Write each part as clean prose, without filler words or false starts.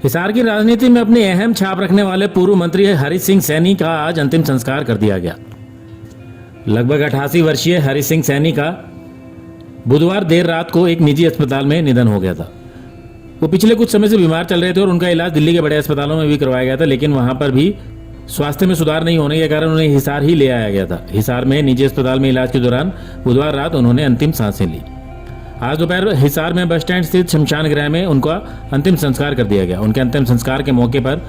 हिसार की राजनीति में अपनी अहम छाप रखने वाले पूर्व मंत्री हरि सिंह सैनी का आज अंतिम संस्कार कर दिया गया। लगभग 88 वर्षीय हरि सिंह सैनी का बुधवार देर रात को एक निजी अस्पताल में निधन हो गया था। वो पिछले कुछ समय से बीमार चल रहे थे और उनका इलाज दिल्ली के बड़े अस्पतालों में भी करवाया गया था, लेकिन वहां पर भी स्वास्थ्य में सुधार नहीं होने के कारण उन्हें हिसार ही ले आया गया था। हिसार में निजी अस्पताल में इलाज के दौरान बुधवार रात उन्होंने अंतिम सांसें ली। आज दोपहर हिसार में बस स्टैंड स्थित शमशान गृह में उनका अंतिम संस्कार कर दिया गया। उनके अंतिम संस्कार के मौके पर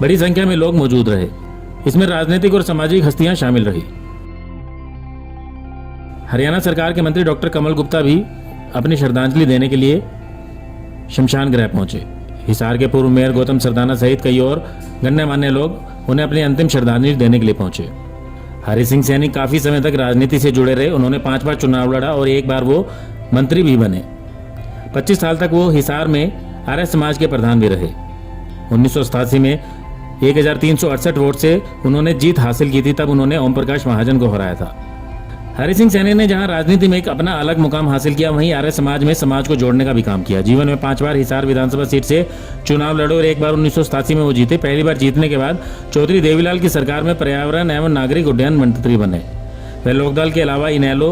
बड़ी संख्या में लोग मौजूद रहे। इसमें राजनीतिक और सामाजिक हस्तियां शामिल रही। हरियाणा सरकार के मंत्री डॉक्टर कमल गुप्ता भी अपनी श्रद्धांजलि देने के लिए शमशान गृह पहुंचे। हिसार के पूर्व मेयर गौतम सरदाना सहित कई और गणमान्य लोग उन्हें अपनी अंतिम श्रद्धांजलि देने के लिए पहुंचे। हरि सिंह सैनी काफी समय तक राजनीति से जुड़े रहे। उन्होंने 5 बार चुनाव लड़ा और एक बार वो मंत्री भी बने। 25 साल तक वो हिसार में आर्य समाज के प्रधान भी रहे। 1987 में 1368 वोट से उन्होंने जीत हासिल की थी। तब उन्होंने ओम प्रकाश महाजन को हराया था। हरि सिंह सैनी ने जहां राजनीति में एक अपना अलग मुकाम हासिल किया, वहीं आर्य समाज में समाज को जोड़ने का भी काम किया। जीवन में 5 बार हिसार विधानसभा सीट से चुनाव लड़े और एक बार 1987 में वो जीते। पहली बार जीतने के बाद चौधरी देवीलाल की सरकार में पर्यावरण एवं नागरिक उड्डयन मंत्री बने। वह लोकदल के अलावा इनेलो,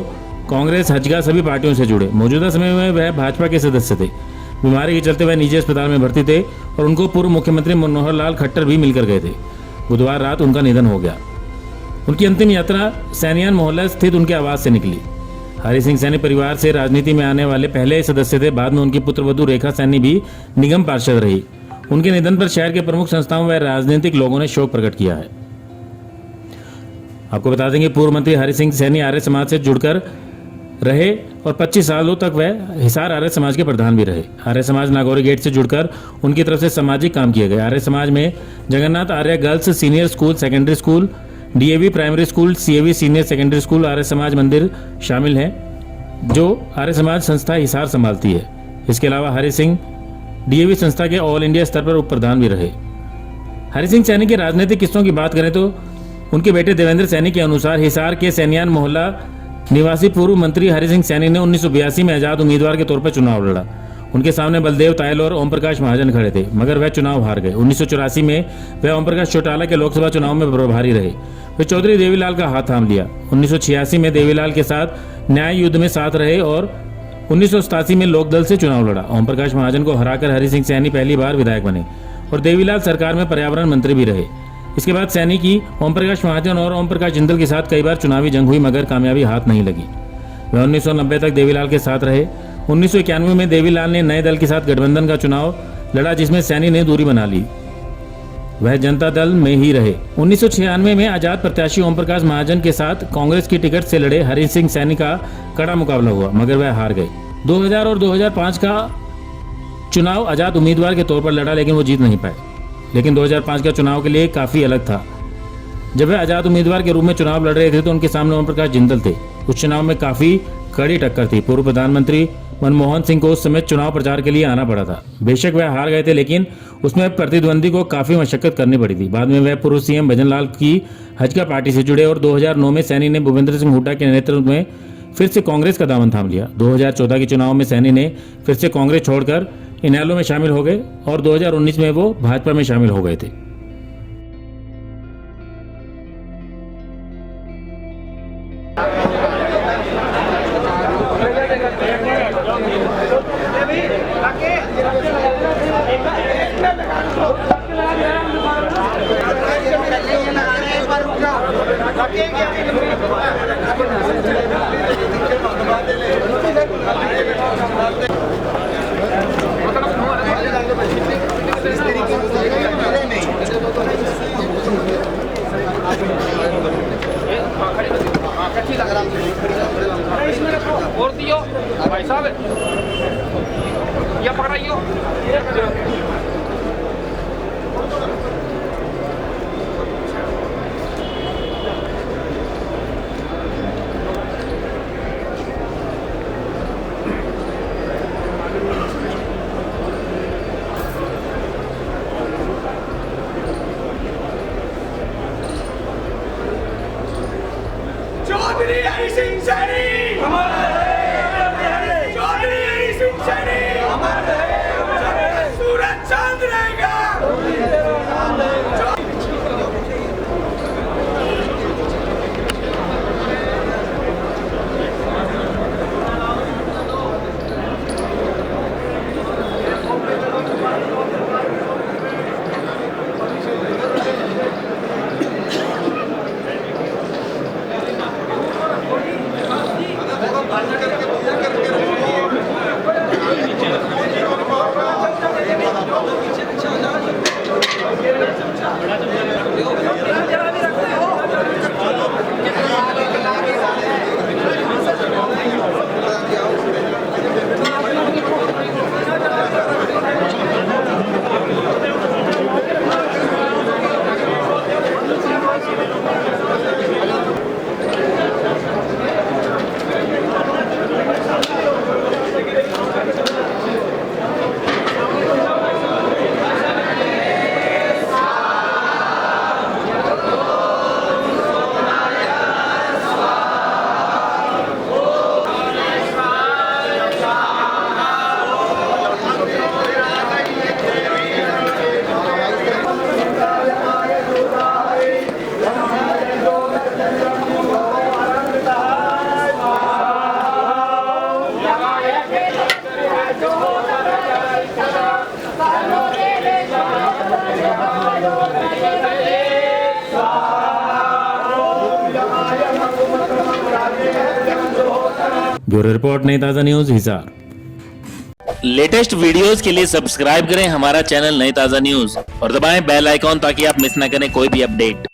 कांग्रेस, हजगा सभी पार्टियों से जुड़े। मौजूदा समय में वह भाजपा के सदस्य थे। बीमारी के चलते वह निजी अस्पताल में भर्ती थे और उनको पूर्व मुख्यमंत्री मनोहर लाल खट्टर भी मिलकर गए थे। बुधवार रात उनका निधन हो गया। उनकी अंतिम यात्रा सैनियान मोहल्ला स्थित उनके आवास से निकली। हरि सिंह सैनी परिवार से राजनीति में आने वाले पहले सदस्य थे। बाद में उनकी पुत्रवधू रेखा सैनी भी निगम पार्षद रही। उनके निधन पर शहर के प्रमुख संस्थाओं व राजनीतिक लोगों ने शोक प्रकट किया है। आपको बता देंगे, पूर्व मंत्री हरि सिंह सैनी आर्य समाज से जुड़कर रहे और 25 सालों तक वह हिसार आर्य समाज के प्रधान भी रहे। आर्य समाज नागौरी गेट से जुड़कर उनकी तरफ से सामाजिक काम किए गए। आर्य समाज में Jagannath Arya girls senior school, secondary school, DAV primary school, CAV senior secondary school, Arya Samaj मंदिर शामिल हैं, जो आर्य समाज संस्था हिसार संभालती है। इसके अलावा हरि सिंह डीएवी संस्था के ऑल इंडिया स्तर पर उप प्रधान भी रहे। हरि सिंह सैनी के राजनीतिक किस्सों की बात करें तो उनके बेटे देवेंद्र सैनी के अनुसार हिसार के सैनियान मोहल्ला निवासी पूर्व मंत्री हरि सिंह सैनी ने 1982 में आजाद उम्मीदवार के तौर पर चुनाव लड़ा। उनके सामने बलदेव तायल और ओम प्रकाश महाजन खड़े थे, मगर वह चुनाव हार गए। 1984 में वह ओम प्रकाश चौटाला के लोकसभा चुनाव में प्रभारी रहे। वे चौधरी देवीलाल का हाथ थाम लिया। 1986 में देवीलाल के साथ न्याय युद्ध में साथ रहे और 1987 में लोकदल से चुनाव लड़ा। ओम प्रकाश महाजन को हराकर हरि सिंह सैनी पहली बार विधायक बने और देवीलाल सरकार में पर्यावरण मंत्री भी रहे। इसके बाद सैनी की ओम प्रकाश महाजन और ओम प्रकाश जिंदल के साथ कई बार चुनावी जंग हुई, मगर कामयाबी हाथ नहीं लगी। वह 1990 तक देवीलाल के साथ रहे। 1991 में देवीलाल ने नए दल के साथ गठबंधन का चुनाव लड़ा, जिसमें सैनी ने दूरी बना ली। वह जनता दल में ही रहे। 1996 में आजाद प्रत्याशी ओम प्रकाश महाजन के साथ कांग्रेस की टिकट से लड़े हरि सिंह सैनी का कड़ा मुकाबला हुआ, मगर वह हार गए। 2000 और 2005 का चुनाव आजाद उम्मीदवार के तौर पर लड़ा, लेकिन वो जीत नहीं पाए। लेकिन 2005 का चुनाव के लिए काफी अलग था। जब वह आजाद उम्मीदवार के रूप में चुनाव लड़ रहे थे तो उनके सामने ओम प्रकाश जिंदल थे। उस चुनाव में काफी कड़ी टक्कर थी। पूर्व प्रधानमंत्री मनमोहन सिंह को उस समय चुनाव प्रचार के लिए आना पड़ा था। बेशक वह हार गए थे, लेकिन उसमें प्रतिद्वंदी को काफी मशक्कत करनी पड़ी थी। बाद में वह पूर्व सीएम भजनलाल की हजका पार्टी से जुड़े और 2009 में सैनी ने भूपेंद्र सिंह हुड्डा के नेतृत्व में फिर से कांग्रेस का दामन थाम लिया। 2014 के चुनाव में सैनी ने फिर से कांग्रेस छोड़कर इनेलो में शामिल हो गए और 2019 में वो भाजपा में शामिल हो गए थे। और दियो भाई साहब, या पकड़ाइयो। चौधरी हरि सिंह सैनी चौधरी हरि सिंह सैनी सूरज चांद रहेगा। ब्यूरो रिपोर्ट, नई ताज़ा न्यूज़, हिसार। लेटेस्ट वीडियोस के लिए सब्सक्राइब करें हमारा चैनल नई ताज़ा न्यूज़ और दबाएं बेल आइकॉन ताकि आप मिस ना करें कोई भी अपडेट।